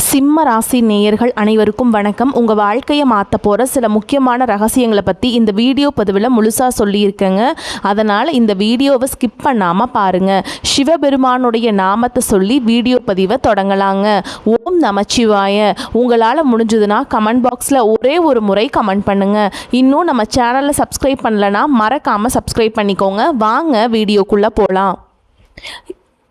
சிம்ம ராசி நேயர்கள் அனைவருக்கும் வணக்கம். உங்கள் வாழ்க்கையை மாற்ற போகிற சில முக்கியமான ரகசியங்களை பற்றி இந்த வீடியோ பதிவில் முழுசாக சொல்லியிருக்கேங்க. அதனால் இந்த வீடியோவை ஸ்கிப் பண்ணாமல் பாருங்கள். சிவபெருமானுடைய நாமத்தை சொல்லி வீடியோ பதிவை தொடங்கலாங்க. ஓம் நமச்சிவாய. உங்களால் முடிஞ்சதுன்னா கமெண்ட் பாக்ஸில் ஒரே ஒரு முறை கமெண்ட் பண்ணுங்கள். இன்னும் நம்ம சேனலை சப்ஸ்கிரைப் பண்ணலைன்னா மறக்காமல் சப்ஸ்கிரைப் பண்ணிக்கோங்க. வாங்க வீடியோக்குள்ளே போகலாம்.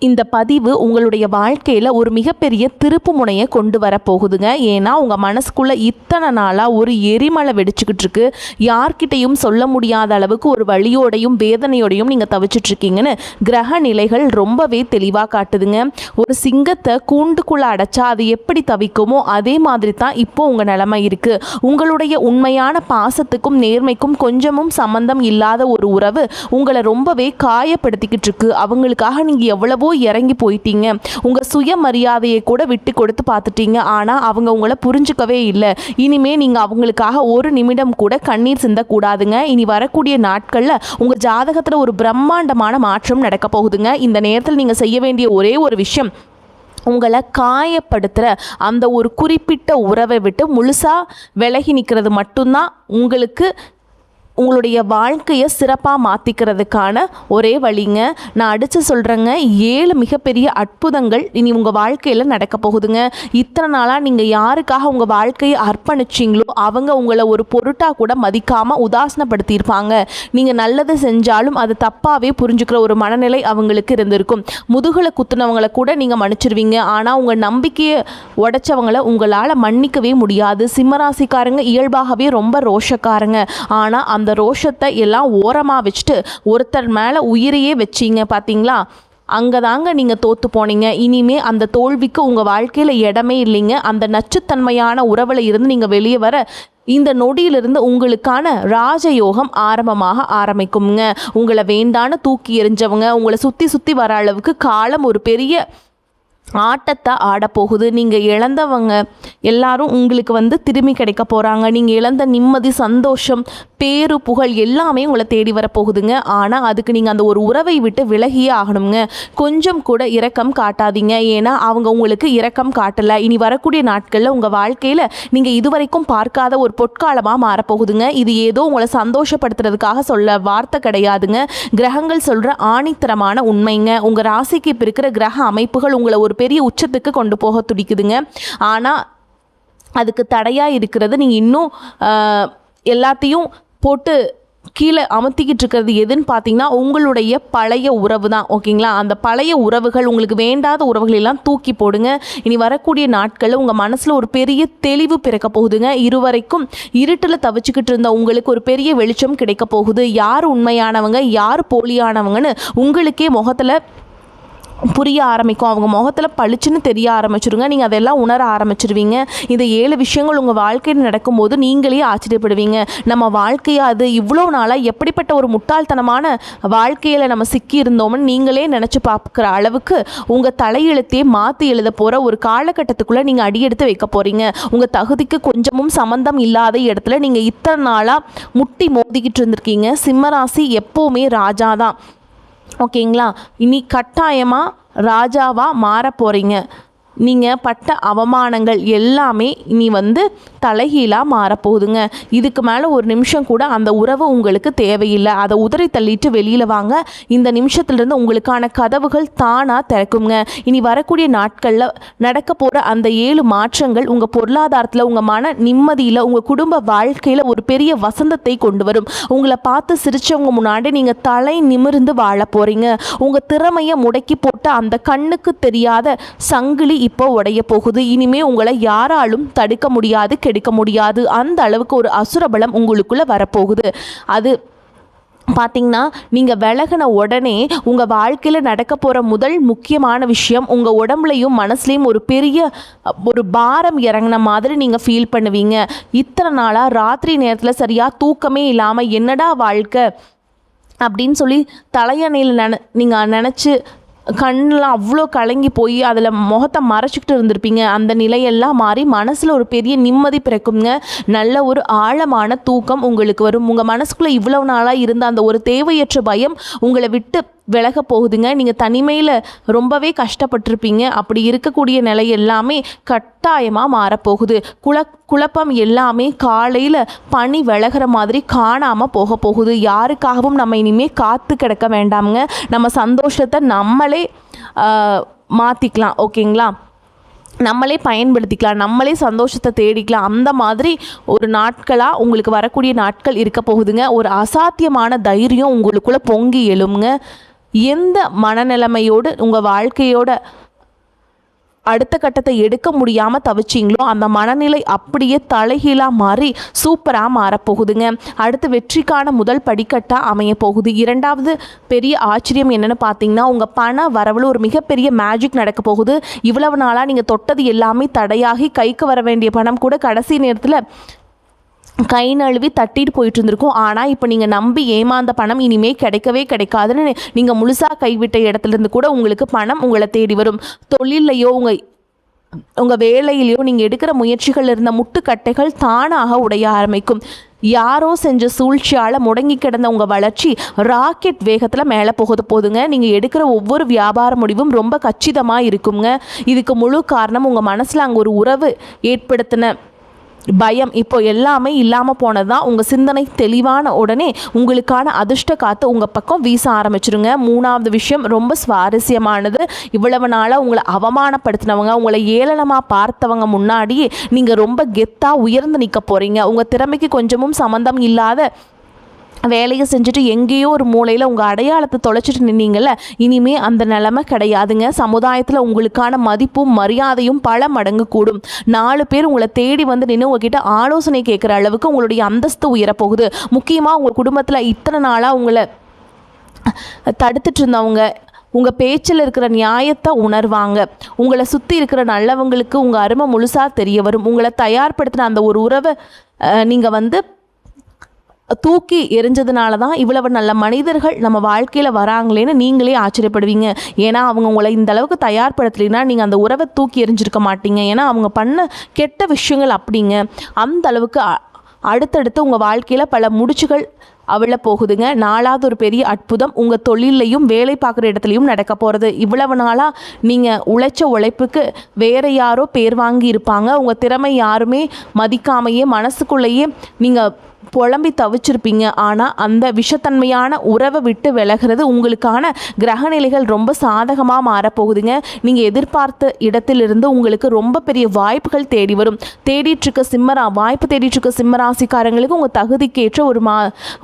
இந்த பதிவு உங்களுடைய வாழ்க்கையில் ஒரு மிகப்பெரிய திருப்பு முனையை கொண்டு வரப்போகுதுங்க. ஏன்னா உங்கள் மனசுக்குள்ளே இத்தனை நாளாக ஒரு எரிமலை வெடிச்சுக்கிட்டு இருக்கு. யார்கிட்டையும் சொல்ல முடியாத அளவுக்கு ஒரு வலியோடையும் வேதனையோடையும் நீங்கள் தவிச்சிட்ருக்கீங்கன்னு கிரக நிலைகள் ரொம்பவே தெளிவாக காட்டுதுங்க. ஒரு சிங்கத்தை கூண்டுக்குள்ளே அடைச்சா அது எப்படி தவிக்குமோ அதே மாதிரி தான் இப்போ உங்கள் நிலைமை இருக்குது. உங்களுடைய உண்மையான பாசத்துக்கும் நேர்மைக்கும் கொஞ்சமும் சம்பந்தம் இல்லாத ஒரு உறவு உங்களை ரொம்பவே காயப்படுத்திக்கிட்டு இருக்கு. அவங்களுக்காக நீங்கள் எவ்வளவோ இறங்கி போயிட்டீங்க. உங்கள் சுயமரியாதையை கூட விட்டு கொடுத்து பார்த்துட்டீங்க. ஆனால் அவங்க உங்களை புரிஞ்சுக்கவே இல்லை. இனிமே நீங்கள் அவங்களுக்காக ஒரு நிமிடம் கூட கண்ணீர் சிந்தக்கூடாதுங்க. இனி வரக்கூடிய நாட்களில் உங்கள் ஜாதகத்தில் ஒரு பிரம்மாண்டமான மாற்றம் நடக்க போகுதுங்க. இந்த நேரத்தில் நீங்கள் செய்ய வேண்டிய ஒரே ஒரு விஷயம், உங்களை காயப்படுத்துகிற அந்த ஒரு குறிப்பிட்ட உறவை விட்டு முழுசாக விலகி நிற்கிறது மட்டும்தான் உங்களுக்கு உங்களுடைய வாழ்க்கையை சிறப்பாக மாற்றிக்கிறதுக்கான ஒரே வழிங்க. நான் அடித்து சொல்கிறேங்க, 7 மிகப்பெரிய அற்புதங்கள் இனி உங்கள் வாழ்க்கையில் நடக்க போகுதுங்க. இத்தனை நாளாக நீங்கள் யாருக்காக உங்கள் வாழ்க்கையை அர்ப்பணிச்சிங்களோ அவங்க உங்களை ஒரு பொருட்டாக கூட மதிக்காமல் உதாசனப்படுத்தியிருப்பாங்க. நீங்கள் நல்லது செஞ்சாலும் அது தப்பாகவே புரிஞ்சுக்கிற ஒரு மனநிலை அவங்களுக்கு இருந்திருக்கும். முதுகலை குத்துனவங்களை கூட நீங்கள் மன்னிச்சிருவீங்க. ஆனால் உங்கள் நம்பிக்கையை உடைச்சவங்களை உங்களால் மன்னிக்கவே முடியாது. சிம்மராசிக்காரங்க இயல்பாகவே ரொம்ப ரோஷக்காரங்க. ஆனால் அந்த ரோஷத்தை எல்லாம் ஓரமாக வச்சுட்டு ஒருத்தர் மேலே உயிரையே வச்சிங்க பார்த்தீங்களா, அங்கே தாங்க நீங்கள் தோற்று போனீங்க. இனிமே அந்த தோல்விக்கு உங்கள் வாழ்க்கையில் இடமே இல்லைங்க. அந்த நச்சுத்தன்மையான உறவில் இருந்து நீங்கள் வெளியே வர இந்த நொடியிலிருந்து உங்களுக்கான ராஜயோகம் ஆரம்பிக்குங்க. உங்களை வேண்டான்னு தூக்கி எறிஞ்சவங்க உங்களை சுற்றி வர அளவுக்கு காலம் ஒரு பெரிய ஆட்டத்தை ஆடப்போகுது. நீங்கள் இழந்தவங்க எல்லாரும் உங்களுக்கு திரும்பி கிடைக்க போகிறாங்க. நீங்கள் இழந்த நிம்மதி, சந்தோஷம், பேரு, புகழ் எல்லாமே உங்களை தேடி வரப்போகுதுங்க. ஆனால் அதுக்கு நீங்கள் அந்த ஒரு உறவை விட்டு விலகியே ஆகணுங்க. கொஞ்சம் கூட இரக்கம் காட்டாதீங்க. ஏன்னா அவங்க உங்களுக்கு இரக்கம் காட்டலை. இனி வரக்கூடிய நாட்களில் உங்கள் வாழ்க்கையில் நீங்கள் இதுவரைக்கும் பார்க்காத ஒரு பொற்காலமாக மாறப்போகுதுங்க. இது ஏதோ உங்களை சந்தோஷப்படுத்துறதுக்காக சொல்ல வார்த்தை கிடையாதுங்க. கிரகங்கள் சொல்கிற ஆணித்தரமான உண்மைங்க. உங்கள் ராசிக்கு இப்போ இருக்கிற கிரக அமைப்புகள் உங்களை ஒரு பெரிய உச்சத்துக்கு கொண்டு போக துடிக்குதுங்க. ஆனால் அதுக்கு தடையாக இருக்கிறது நீங்கள் இன்னும் எல்லாத்தையும் போட்டு கீழே அமர்த்திக்கிட்டு இருக்கிறது எதுன்னு பார்த்தீங்கன்னா உங்களுடைய பழைய உறவு தான். ஓகேங்களா? அந்த பழைய உறவுகள், உங்களுக்கு வேண்டாத உறவுகள் எல்லாம் தூக்கி போடுங்க. இனி வரக்கூடிய நாட்களில் உங்கள் மனசில் ஒரு பெரிய தெளிவு பிறக்க போகுதுங்க. இதுவரைக்கும் இருட்டில் தவிச்சுக்கிட்டு இருந்த உங்களுக்கு ஒரு பெரிய வெளிச்சம் கிடைக்க போகுது. யார் உண்மையானவங்க யார் போலியானவங்கன்னு உங்களுக்கே முகத்தில் புரிய ஆரம்பிக்கும். அவங்க முகத்தில் பளிச்சுன்னு தெரிய ஆரம்பிச்சிருங்க. நீங்கள் அதெல்லாம் உணர ஆரம்பிச்சிருவீங்க. இந்த 7 விஷயங்கள் உங்கள் வாழ்க்கையில் நடக்கும்போது நீங்களே ஆச்சரியப்படுவீங்க. நம்ம வாழ்க்கையாக அது இவ்வளோ நாளாக எப்படிப்பட்ட ஒரு முட்டாள்தனமான வாழ்க்கையில் நம்ம சிக்கி இருந்தோம்னு நீங்களே நினச்சி பார்க்குற அளவுக்கு உங்கள் தலையெழுத்தையே மாற்றி எழுத போகிற ஒரு காலகட்டத்துக்குள்ளே நீங்கள் அடியெடுத்து வைக்க போகிறீங்க. உங்கள் தகுதிக்கு கொஞ்சமும் சம்மந்தம் இல்லாத இடத்துல நீங்கள் இத்தனை நாளாக முட்டி மோதிக்கிட்டு இருந்திருக்கீங்க. சிம்மராசி எப்போவுமே ராஜா தான். ஓகேங்களா? இனி கட்டாயமாக ராஜாவாக மாற போகிறீங்க. நீங்கள் பட்ட அவமானங்கள் எல்லாமே இனி தலைகீழாக மாறப்போகுதுங்க. இதுக்கு மேலே ஒரு நிமிஷம் கூட அந்த உறவு உங்களுக்கு தேவையில்லை. அதை உதறி தள்ளிட்டு வெளியில் வாங்க. இந்த நிமிஷத்துலேருந்து உங்களுக்கான கதவுகள் தானாக திறக்குங்க. இனி வரக்கூடிய நாட்களில் நடக்க போகிற அந்த 7 மாற்றங்கள் உங்கள் பொருளாதாரத்தில், உங்கள் மன நிம்மதியில், உங்கள் குடும்ப வாழ்க்கையில் ஒரு பெரிய வசந்தத்தை கொண்டு வரும். உங்களை பார்த்து சிரித்தவங்க முன்னாடி நீங்கள் தலை நிமிர்ந்து வாழ போகிறீங்க. உங்கள் திறமையை முடக்கி போட்ட அந்த கண்ணுக்கு தெரியாத சங்கிலி இப்போ உடைய போகுது. இனிமே உங்களை யாராலும் தடுக்க முடியாது, கெடுக்க முடியாது. அந்த அளவுக்கு ஒரு அசுரபலம் உங்களுக்குள்ள வரப்போகுது. அது பார்த்தீங்கன்னா நீங்கள் விலகின உடனே உங்கள் வாழ்க்கையில் நடக்க போகிற முதல் முக்கியமான விஷயம், உங்கள் உடம்புலையும் மனசுலையும் ஒரு பெரிய ஒரு பாரம் இறங்கின மாதிரி நீங்கள் ஃபீல் பண்ணுவீங்க. இத்தனை நாளாக ராத்திரி நேரத்தில் சரியாக தூக்கமே இல்லாமல் என்னடா வாழ்க்கை அப்படின்னு சொல்லி தலையணையில் நீங்கள் நினச்சி கண்ணெலாம் அவ்வளோ கலங்கி போய் அதில் முகத்தை மறைச்சிக்கிட்டு இருந்திருப்பீங்க. அந்த நிலையெல்லாம் மாறி மனசில் ஒரு பெரிய நிம்மதி பிறக்குங்க. நல்ல ஒரு ஆழமான தூக்கம் உங்களுக்கு வரும். உங்கள் மனசுக்குள்ளே இவ்வளவு நாளாக இருந்த அந்த ஒரு தேவையற்ற பயம் உங்களை விட்டு விலக போகுதுங்க. நீங்கள் தனிமையில் ரொம்பவே கஷ்டப்பட்டிருப்பீங்க. அப்படி இருக்கக்கூடிய நிலை எல்லாமே கட்டாயமாக மாறப்போகுது. குழப்பம் எல்லாமே காலையில் பனி விலகிற மாதிரி காணாமல் போக போகுது. யாருக்காகவும் நம்ம இனிமேல் காத்து கிடக்க வேண்டாமுங்க. நம்ம சந்தோஷத்தை நம்மளே மாற்றிக்கலாம். ஓகேங்களா? நம்மளே பயன்படுத்திக்கலாம், நம்மளே சந்தோஷத்தை தேடிக்கலாம். அந்த மாதிரி ஒரு நாட்களாக உங்களுக்கு வரக்கூடிய நாட்கள் இருக்க போகுதுங்க. ஒரு அசாத்தியமான தைரியம் உங்களுக்குள்ளே பொங்கி எழுமுங்க. எந்த மனநிலைமையோடு உங்கள் வாழ்க்கையோட அடுத்த கட்டத்தை எடுக்க முடியாமல் தவிச்சிங்களோ அந்த மனநிலை அப்படியே தலைகீழாக மாறி சூப்பராக மாறப்போகுதுங்க. அடுத்து வெற்றிக்கான முதல் படிக்கட்டாக அமைய போகுது. இரண்டாவது பெரிய ஆச்சரியம் என்னென்னு பார்த்தீங்கன்னா, உங்கள் பண வரவில் ஒரு மிகப்பெரிய மேஜிக் நடக்க போகுது. இவ்வளவு நாளாக நீங்கள் தொட்டது எல்லாமே தடையாகி கைக்கு வர வேண்டிய பணம் கூட கடைசி நேரத்தில் கை நழுவி தட்டிட்டு போயிட்டு இருந்திருக்கும். ஆனால் இப்போ நீங்கள் நம்பி ஏமாந்த பணம் இனிமேல் கிடைக்கவே கிடைக்காதுன்னு நீங்கள் முழுசாக கைவிட்ட இடத்துலேருந்து கூட உங்களுக்கு பணம் உங்களை தேடி வரும். தொழிலையோ உங்கள் வேலையிலையோ நீங்கள் எடுக்கிற முயற்சிகள் இருந்த முட்டுக்கட்டைகள் தானாக உடைய ஆரம்பிக்கும். யாரோ செஞ்ச சூழ்ச்சியால் முடங்கி கிடந்த உங்கள் வளர்ச்சி ராக்கெட் வேகத்தில் மேலே போகுதுங்க. நீங்கள் எடுக்கிற ஒவ்வொரு வியாபார முடிவும் ரொம்ப கச்சிதமாக இருக்குங்க. இதுக்கு முழு காரணம் உங்கள் மனசில் அங்கே ஒரு உறவு ஏற்படுத்தின பயம் இப்போ எல்லாமே இல்லாமல் போனது தான். உங்கள் சிந்தனை தெளிவான உடனே உங்களுக்கான அதிர்ஷ்ட காற்று உங்கள் பக்கம் வீச ஆரம்பிச்சிருங்க. மூணாவது விஷயம் ரொம்ப சுவாரஸ்யமானது. இவ்வளவு நாளாக உங்களை அவமானப்படுத்தினவங்க, உங்களை ஏளனமாக பார்த்தவங்க முன்னாடியே நீங்கள் ரொம்ப கெத்தாக உயர்ந்து நிற்க போகிறீங்க. உங்கள் திறமைக்கு கொஞ்சமும் சம்மந்தம் இல்லாத வேலையை செஞ்சுட்டு எங்கேயோ ஒரு மூலையில் உங்கள் அடையாளத்தை தொலைச்சிட்டு நின்னீங்கள்ல, இனிமே அந்த நிலைமை கிடையாதுங்க. சமுதாயத்தில் உங்களுக்கான மதிப்பும் மரியாதையும் பல மடங்கு கூடும். 4 பேர் உங்களை தேடி வந்து நின்று உங்ககிட்ட ஆலோசனை கேட்குற அளவுக்கு உங்களுடைய அந்தஸ்து உயரப்போகுது. முக்கியமாக உங்கள் குடும்பத்தில் இத்தனை நாளாக உங்களை தடுத்துட்டு இருந்தவங்க உங்கள் பேச்சில் இருக்கிற நியாயத்தை உணர்வாங்க. உங்களை சுற்றி இருக்கிற நல்லவங்களுக்கு உங்கள் அருமை முழுசாக தெரிய வரும். உங்களை தயார்படுத்தின அந்த ஒரு உறவை நீங்கள் தூக்கி எரிஞ்சதுனால தான் இவ்வளவு நல்ல மனிதர்கள் நம்ம வாழ்க்கையில் வராங்களேன்னு நீங்களே ஆச்சரியப்படுவீங்க. ஏன்னா அவங்க உங்களை இந்த அளவுக்கு தயார்படுத்தலைன்னா நீங்கள் அந்த உறவை தூக்கி எரிஞ்சிருக்க மாட்டீங்க. ஏன்னா அவங்க பண்ண கெட்ட விஷயங்கள் அப்படிங்க. அந்த அளவுக்கு அடுத்தடுத்து உங்கள் வாழ்க்கையில் பல முடிச்சுகள் அவள போகுதுங்க. 4வது ஒரு பெரிய அற்புதம் உங்கள் தொழிலையும் வேலை பார்க்குற இடத்துலையும் நடக்க போகிறது. இவ்வளவு நாளாக நீங்கள் உழைச்ச உழைப்புக்கு வேறு யாரோ பேர் வாங்கி இருப்பாங்க. உங்கள் திறமை யாருமே மதிக்காமையே மனசுக்குள்ளேயே நீங்கள் புலம்பி தவிச்சிருப்பீங்க. ஆனால் அந்த விஷத்தன்மையான உறவை விட்டு விலகிறது உங்களுக்கான கிரகநிலைகள் ரொம்ப சாதகமாக மாறப்போகுதுங்க. நீங்கள் எதிர்பார்த்த இடத்திலிருந்து உங்களுக்கு ரொம்ப பெரிய வாய்ப்புகள் தேடி வரும். வாய்ப்பு தேடிட்டு இருக்க சிம்மராசிக்காரங்களுக்கு உங்கள் தகுதிக்கேற்ற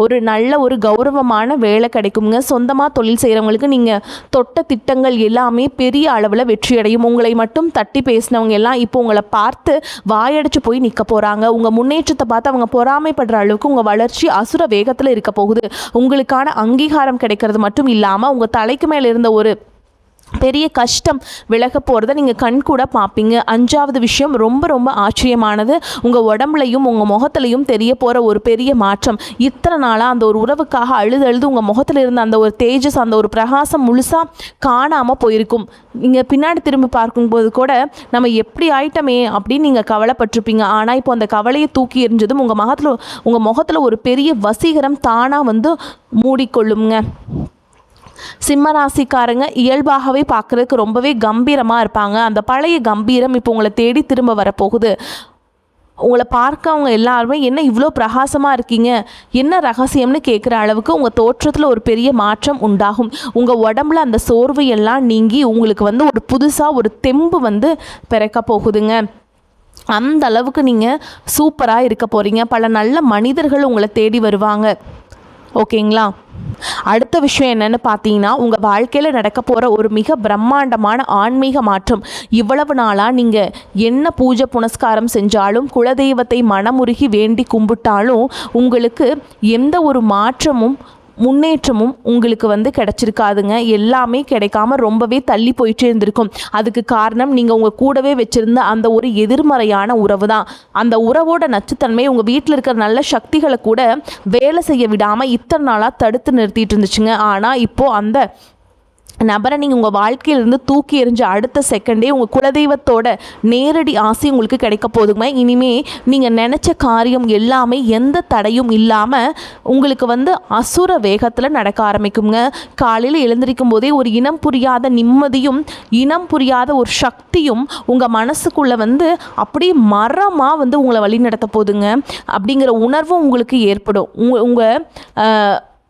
ஒரு நல்ல ஒரு கௌரவமான வேலை கிடைக்குங்க. சொந்தமாக தொழில் செய்கிறவங்களுக்கு நீங்கள் தொட்ட திட்டங்கள் எல்லாமே பெரிய அளவில் வெற்றியடையும். உங்களை மட்டும் தட்டி பேசினவங்க எல்லாம் இப்போ உங்களை பார்த்து வாயடிச்சு போய் நிற்க போகிறாங்க. உங்கள் முன்னேற்றத்தை பார்த்து அவங்க பொறாமைப்படுற அளவுக்கு உங்கள் வளர்ச்சி அசுர வேகத்தில் இருக்க போகுது. உங்களுக்கான அங்கீகாரம் கிடைக்கிறது மட்டும் இல்லாமல் உங்கள் தலைக்கு மேலே இருந்த ஒரு பெரிய கஷ்டம் விலக போகிறத நீங்கள் கண் கூட பார்ப்பீங்க. 5வது விஷயம் ரொம்ப ரொம்ப ஆச்சரியமானது. உங்கள் உடம்புலையும் உங்கள் முகத்துலையும் தெரிய போகிற ஒரு பெரிய மாற்றம். இத்தனை நாளாக அந்த ஒரு உறவுக்காக அழுது உங்கள் முகத்தில் இருந்த அந்த ஒரு தேஜஸ், அந்த ஒரு பிரகாசம் முழுசாக காணாமல் போயிருக்கும். நீங்கள் பின்னாடி திரும்பி பார்க்கும்போது கூட நம்ம எப்படி ஆயிட்டமே அப்படின்னு நீங்கள் கவலைப்பட்டிருப்பீங்க. ஆனால் இப்போ அந்த கவலையை தூக்கி எறிஞ்சதும் உங்கள் முகத்தில் ஒரு பெரிய வசீகரம் தானாக மூடிக்கொள்ளுங்க. சிம்மராசிக்காரங்க இயல்பாகவே பார்க்குறதுக்கு ரொம்பவே கம்பீரமாக இருப்பாங்க. அந்த பழைய கம்பீரம் இப்போ உங்களை தேடி திரும்ப வரப்போகுது. உங்களை பார்க்க அவங்க எல்லாருமே என்ன இவ்வளோ பிரகாசமாக இருக்கீங்க, என்ன ரகசியம்னு கேட்குற அளவுக்கு உங்கள் தோற்றத்தில் ஒரு பெரிய மாற்றம் உண்டாகும். உங்கள் உடம்புல அந்த சோர்வு எல்லாம் நீங்கி உங்களுக்கு ஒரு புதுசாக ஒரு தெம்பு பிறக்க போகுதுங்க. அந்த அளவுக்கு நீங்கள் சூப்பராக இருக்க போகிறீங்க. பல நல்ல மனிதர்கள் உங்களை தேடி வருவாங்க. ஓகேங்களா? அடுத்த விஷயம் என்னன்னு பார்த்தீங்கன்னா, உங்கள் வாழ்க்கையில் நடக்க போகிற ஒரு மிக பிரம்மாண்டமான ஆன்மீக மாற்றம். இவ்வளவு நாளாக நீங்கள் என்ன பூஜை புனஸ்காரம் செஞ்சாலும், குலதெய்வத்தை மனமுருகி வேண்டி கும்பிட்டாலும் உங்களுக்கு எந்த ஒரு மாற்றமும் முன்னேற்றமும் உங்களுக்கு கிடைச்சிருக்காதுங்க. எல்லாமே கிடைக்காம ரொம்பவே தள்ளி போயிட்டே இருந்திருக்கும். அதுக்கு காரணம் நீங்கள் உங்கள் கூடவே வச்சுருந்த அந்த ஒரு எதிர்மறையான உறவு தான். அந்த உறவோட நச்சுத்தன்மை உங்கள் வீட்டில் இருக்கிற நல்ல சக்திகளை கூட வேலை செய்ய விடாமல் இத்தனை நாளாக தடுத்து நிறுத்திட்டு இருந்துச்சுங்க. ஆனால் இப்போது அந்த நபரை நீங்கள் உங்கள் வாழ்க்கையிலிருந்து தூக்கி எறிஞ்ச அடுத்த செகண்டே உங்கள் குலதெய்வத்தோட நேரடி ஆசை உங்களுக்கு கிடைக்க போதுங்க. இனிமே நீங்கள் நினச்ச காரியம் எல்லாமே எந்த தடையும் இல்லாமல் உங்களுக்கு அசுர வேகத்தில் நடக்க ஆரம்பிக்குங்க. காலையில் எழுந்திருக்கும் போதே ஒரு இனம் புரியாத நிம்மதியும் இனம் புரியாத ஒரு சக்தியும் உங்கள் மனசுக்குள்ளே அப்படியே மரமாக உங்களை வழி நடத்த போதுங்க. அப்படிங்கிற உணர்வும் உங்களுக்கு ஏற்படும்.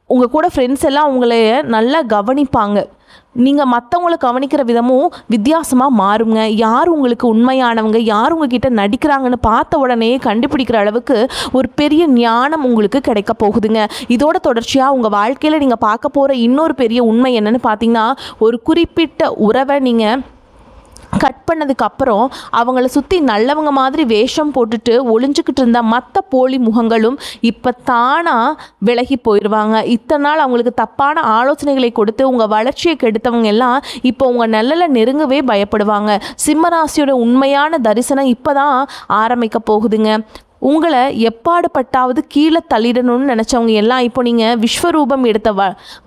உங்கள் கூட ஃப்ரெண்ட்ஸ் எல்லாம் உங்களை நல்லா கவனிப்பாங்க. நீங்கள் மற்றவங்கள கவனிக்கிற விதமும் வித்தியாசமாக மாறுங்க. யார் உங்களுக்கு உண்மையானவங்க, யார் உங்ககிட்ட நடிக்கிறாங்கன்னு பார்த்த உடனே கண்டுபிடிக்கிற அளவுக்கு ஒரு பெரிய ஞானம் உங்களுக்கு கிடைக்க போகுதுங்க. இதோட தொடர்ச்சியாக உங்கள் வாழ்க்கையில் நீங்கள் பார்க்க போகிற இன்னொரு பெரிய உண்மை என்னென்னு பார்த்தீங்கன்னா, ஒரு குறிப்பிட்ட உறவை நீங்கள் கட் பண்ணதுக்கப்புறம் அவங்கள சுற்றி நல்லவங்க மாதிரி வேஷம் போட்டுட்டு ஒளிஞ்சிக்கிட்டு இருந்த மற்ற போலி முகங்களும் இப்போ தானாக விலகி போயிடுவாங்க. இத்தனை நாள் அவங்களுக்கு தப்பான ஆலோசனைகளை கொடுத்து உங்கள் வளர்ச்சியை கெடுத்தவங்க எல்லாம் இப்போ உங்கள் நல்லல நெருங்கவே பயப்படுவாங்க. சிம்மராசியோட உண்மையான தரிசனம் இப்போ தான் ஆரம்பிக்க போகுதுங்க. உங்களை எப்பாடுபட்டாவது கீழே தள்ளிடணும்னு நினச்சவங்க எல்லாம் இப்போ நீங்கள் விஸ்வரூபம் எடுத்த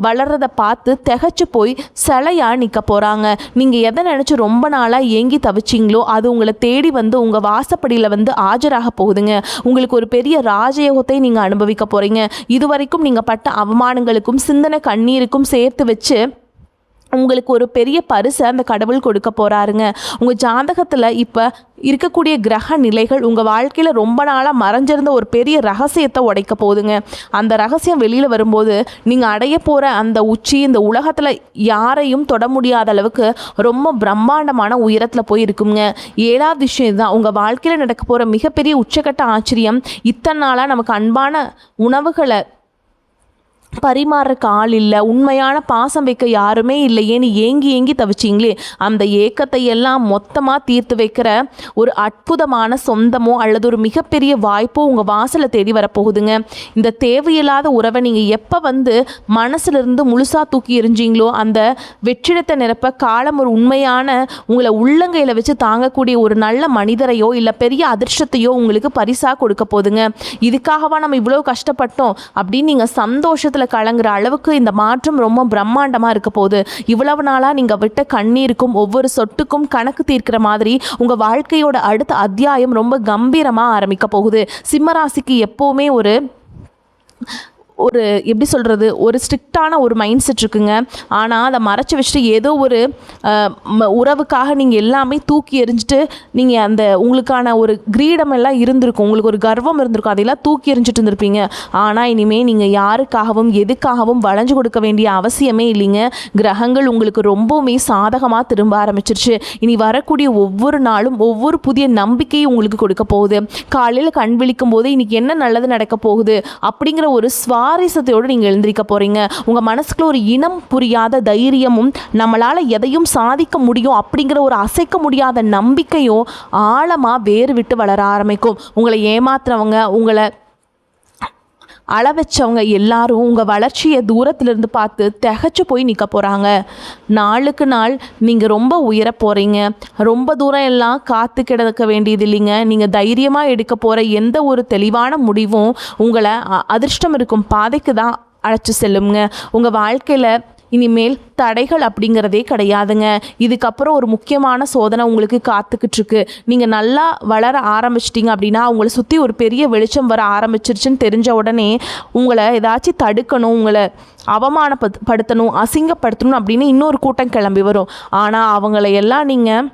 வளர்றதை பார்த்து திகச்சு போய் சிலையாக நிற்க போகிறாங்க. நீங்கள் எதை நினச்சி ரொம்ப நாளாக ஏங்கி தவிச்சிங்களோ அது உங்களை தேடி உங்கள் வாசப்படியில் ஆஜராக போகுதுங்க. உங்களுக்கு ஒரு பெரிய ராஜயோகத்தை நீங்கள் அனுபவிக்க போகிறீங்க. இதுவரைக்கும் நீங்கள் பட்ட அவமானங்களுக்கும் சிந்தனை கண்ணீருக்கும் சேர்த்து வச்சு உங்களுக்கு ஒரு பெரிய பரிசை அந்த கடவுள் கொடுக்க போகிறாருங்க. உங்கள் ஜாதகத்தில் இப்போ இருக்கக்கூடிய கிரக நிலைகள் உங்கள் வாழ்க்கையில் ரொம்ப நாளாக மறைஞ்சிருந்த ஒரு பெரிய ரகசியத்தை உடைக்க போகுதுங்க. அந்த ரகசியம் வெளியில் வரும்போது நீங்கள் அடைய போகிற அந்த உச்சி இந்த உலகத்தில் யாரையும் தொட முடியாத அளவுக்கு ரொம்ப பிரம்மாண்டமான உயரத்தில் போய் இருக்குங்க. 7வது விஷயம் இதுதான். உங்கள் வாழ்க்கையில் நடக்க போகிற மிகப்பெரிய உச்சக்கட்ட ஆச்சரியம், இத்தனை நாளாக நமக்கு அன்பான உணவுகளை பரிமாறக்கு ஆள் இல்லை, உண்மையான பாசம் வைக்க யாருமே இல்லையேன்னு ஏங்கி தவிச்சிங்களே, அந்த ஏக்கத்தை எல்லாம் மொத்தமாக தீர்த்து வைக்கிற ஒரு அற்புதமான சொந்தமோ அல்லது ஒரு மிகப்பெரிய வாய்ப்போ உங்கள் வாசலை தேடி வரப்போகுதுங்க. இந்த தேவையில்லாத உறவை நீங்கள் எப்போ மனசுலேருந்து முழுசாக தூக்கி எறிஞ்சிங்களோ அந்த வெற்றிடத்தை நிரப்ப காலம் ஒரு உண்மையான உங்களை உள்ளங்கையில் வச்சு தாங்கக்கூடிய ஒரு நல்ல மனிதரையோ இல்லை பெரிய அதிர்ஷ்டத்தையோ உங்களுக்கு பரிசாக கொடுக்க போகுதுங்க. இதுக்காகவா நம்ம இவ்வளோ கஷ்டப்பட்டோம் அப்படின்னு நீங்கள் சந்தோஷத்தில் கலங்குற அளவுக்கு இந்த மாற்றம் ரொம்ப பிரம்மாண்டமாக இருக்க போகுது. இவ்வளவு நாளாக நீங்கள் விட்ட கண்ணீருக்கும் ஒவ்வொரு சொட்டுக்கும் கணக்கு தீர்க்கிற மாதிரி உங்கள் வாழ்க்கையோட அடுத்த அத்தியாயம் ரொம்ப கம்பீரமாக ஆரம்பிக்க போகுது. சிம்மராசிக்கு எப்போவுமே ஒரு எப்படி சொல்கிறது, ஒரு ஸ்ட்ரிக்டான ஒரு மைண்ட் செட் இருக்குங்க. ஆனால் அதை மறைச்சி வச்சுட்டு ஏதோ ஒரு உறவுக்காக நீங்கள் எல்லாமே தூக்கி எறிஞ்சிட்டு நீங்கள் அந்த உங்களுக்கான ஒரு கிரீடம் எல்லாம் இருந்திருக்கும், உங்களுக்கு ஒரு கர்வம் இருந்திருக்கும், அதையெல்லாம் தூக்கி எறிஞ்சிட்டு இருந்திருப்பீங்க. ஆனால் இனிமேல் நீங்கள் யாருக்காகவும் எதுக்காகவும் வளைஞ்சு கொடுக்க வேண்டிய அவசியமே இல்லைங்க. கிரகங்கள் உங்களுக்கு ரொம்பவுமே சாதகமாக திரும்ப ஆரம்பிச்சிருச்சு. இனி வரக்கூடிய ஒவ்வொரு நாளும் ஒவ்வொரு புதிய நம்பிக்கையும் உங்களுக்கு கொடுக்க போகுது. காலையில் கண் விழிக்கும் போது இன்னைக்கு என்ன நல்லது நடக்க போகுது அப்படிங்கிற ஒரு சுவாரஸ்யத்தோடு நீங்கள் எழுந்திருக்க போகிறீங்க. உங்கள் மனசுக்குள்ள ஒரு இனம் புரியாத தைரியமும் நம்மளால் எதையும் சாதிக்க முடியும் அப்படிங்கிற ஒரு அசைக்க முடியாத நம்பிக்கையும் ஆழமாக வேறு விட்டு வளர ஆரம்பிக்கும். உங்களை ஏமாத்துறவங்க, உங்களை அளவச்சவங்க எல்லாரும் உங்கள் வளர்ச்சியை தூரத்திலிருந்து பார்த்து திகச்சு போய் நிற்க போகிறாங்க. நாளுக்கு நாள் நீங்கள் ரொம்ப உயர போகிறீங்க. ரொம்ப தூரம் எல்லாம் காத்து கிடக்க வேண்டியது இல்லைங்க. நீங்கள் தைரியமாக எடுக்க போகிற எந்த ஒரு தெளிவான முடிவும் உங்களை அதிர்ஷ்டம் இருக்கும் பாதைக்கு தான் அழைச்சி செல்லுங்க. உங்கள் வாழ்க்கையில் இனிமேல் தடைகள் அப்படிங்கிறதே கிடையாதுங்க. இதுக்கப்புறம் ஒரு முக்கியமான சோதனை உங்களுக்கு காத்துக்கிட்டு இருக்கு. நீங்கள் நல்லா வளர ஆரம்பிச்சிட்டிங்க அப்படின்னா உங்களை சுற்றி ஒரு பெரிய வெளிச்சம் வர ஆரம்பிச்சிருச்சுன்னு தெரிஞ்ச உடனே உங்களை ஏதாச்சும் தடுக்கணும், உங்களை அவமானப்படுத்தணும், அசிங்கப்படுத்தணும் அப்படின்னு இன்னொரு கூட்டம் கிளம்பி வரும். ஆனால் அவங்கள எல்லாம் நீங்கள்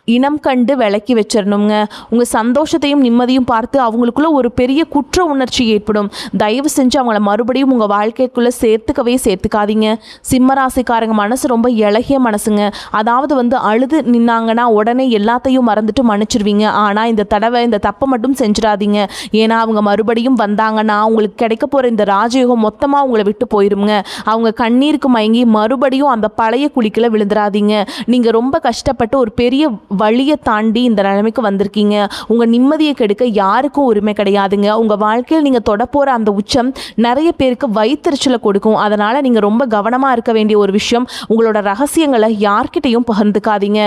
இனம் கண்டு விலக்கி வச்சிடணுங்க. உங்கள் சந்தோஷத்தையும் நிம்மதியும் பார்த்து அவங்களுக்குள்ள ஒரு பெரிய குற்ற உணர்ச்சி ஏற்படும். தயவு செஞ்சு அவங்கள மறுபடியும் உங்கள் வாழ்க்கைக்குள்ளே சேர்த்துக்காதீங்க. சிம்மராசிக்காரங்க மனசு ரொம்ப இளகிய மனசுங்க. அதாவது அழுது நின்னாங்கன்னா உடனே எல்லாத்தையும் மறந்துட்டு மன்னிச்சிருவீங்க. ஆனால் இந்த தடவை இந்த தப்பை மட்டும் செஞ்சிடாதீங்க. ஏன்னா அவங்க மறுபடியும் வந்தாங்கன்னா உங்களுக்கு கிடைக்க போகிற இந்த ராஜயோகம் மொத்தமாக உங்களை விட்டு போயிருங்க. அவங்க கண்ணீருக்கு மயங்கி மறுபடியும் அந்த பழைய குழிக்குள்ள விழுந்துடாதீங்க. நீங்கள் ரொம்ப கஷ்டப்பட்டு ஒரு பெரிய வழியை தாண்டி இந்த நிலைமைக்கு வந்திருக்கீங்க. உங்கள் நிம்மதியை கெடுக்க யாருக்கும் உரிமை கிடையாதுங்க. உங்கள் வாழ்க்கையில் நீங்கள் தொடப்போகிற அந்த உச்சம் நிறைய பேருக்கு வயிற்றுச்சலை கொடுக்கும். அதனால் நீங்கள் ரொம்ப கவனமாக இருக்க வேண்டிய ஒரு விஷயம், உங்களோட ரகசியங்களை யார்கிட்டையும் பகிர்ந்துக்காதீங்க.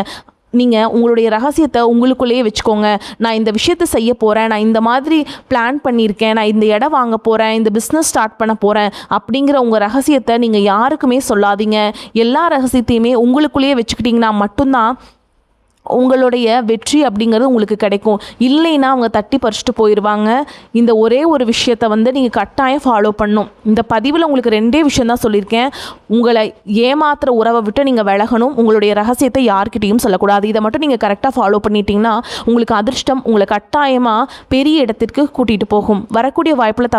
நீங்கள் உங்களுடைய ரகசியத்தை உங்களுக்குள்ளேயே வச்சுக்கோங்க. நான் இந்த விஷயத்தை செய்ய போகிறேன், நான் இந்த மாதிரி பிளான் பண்ணியிருக்கேன், நான் இந்த இடம் வாங்க போகிறேன், இந்த பிஸ்னஸ் ஸ்டார்ட் பண்ண போகிறேன் அப்படிங்கிற உங்கள் ரகசியத்தை நீங்கள் யாருக்குமே சொல்லாதீங்க. எல்லா ரகசியத்தையுமே உங்களுக்குள்ளேயே வச்சுக்கிட்டிங்கன்னா மட்டும்தான் உங்களுடைய வெற்றி அப்படிங்கிறது உங்களுக்கு கிடைக்கும். இல்லைன்னா அவங்க தட்டி பறிச்சுட்டு போயிடுவாங்க. இந்த ஒரே ஒரு விஷயத்தை நீங்கள் கட்டாயம் ஃபாலோ பண்ணணும். இந்த பதிவில் உங்களுக்கு 2 விஷயம் தான் சொல்லியிருக்கேன். உங்களை ஏமாத்துகிற உறவை விட்டு நீங்கள் விலகணும். உங்களுடைய ரகசியத்தை யார்கிட்டையும் சொல்லக்கூடாது. இதை மட்டும் நீங்கள் கரெக்டாக ஃபாலோ பண்ணிட்டீங்கன்னா உங்களுக்கு அதிர்ஷ்டம் உங்களை கட்டாயமாக பெரிய இடத்திற்கு கூட்டிகிட்டு போகும். வரக்கூடிய வாய்ப்பில்